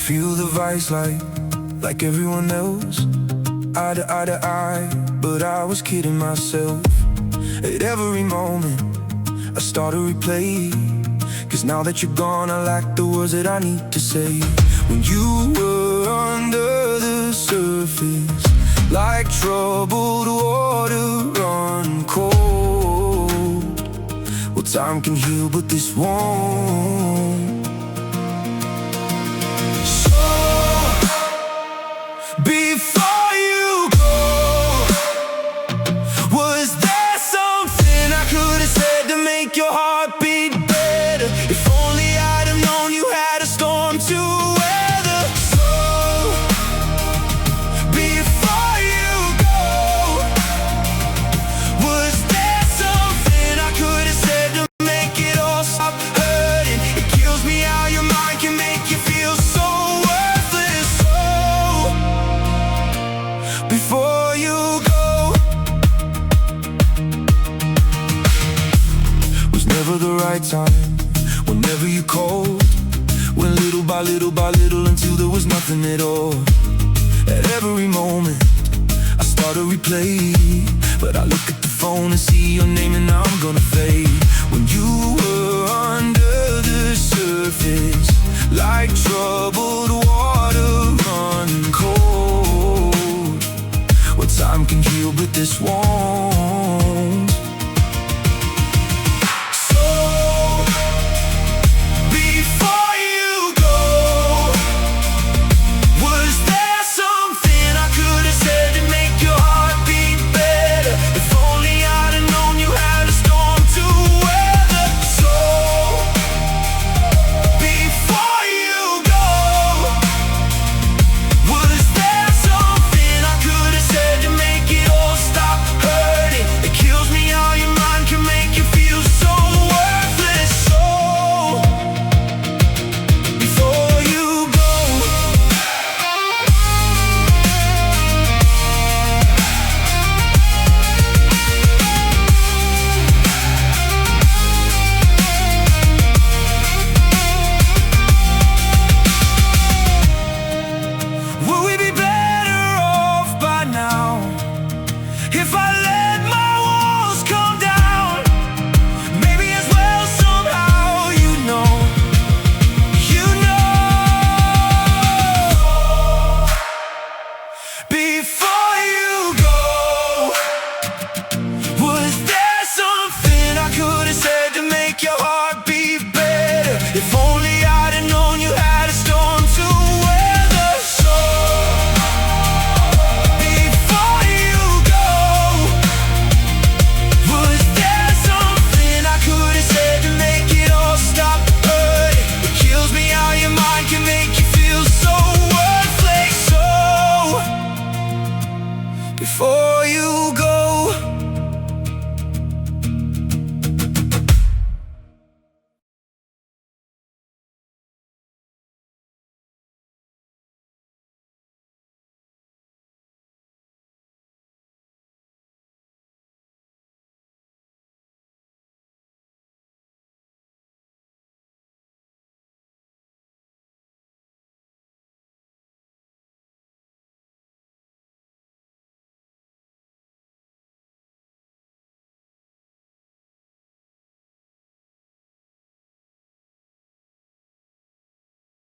feel the vice like everyone else, eye to eye to eye, but I was kidding myself. At every moment I start to replay, 'cause now that you're gone I lack the words that I need to say. When you were under the surface, like troubled water run cold. Well, time can heal, but this won't. So, before you go, was there something I could have said to make your heart beat better? If only I'd have known you had a storm to weather. So, before you go, was there something I could have said to make it all stop hurting? It kills me how your mind can make you feel so worthless. So, before you go, was never the right time, whenever you called, went little by little by little until there was nothing at all. At every moment I start to replay, but I look at the phone and see your name and now I'm gonna fade. When you were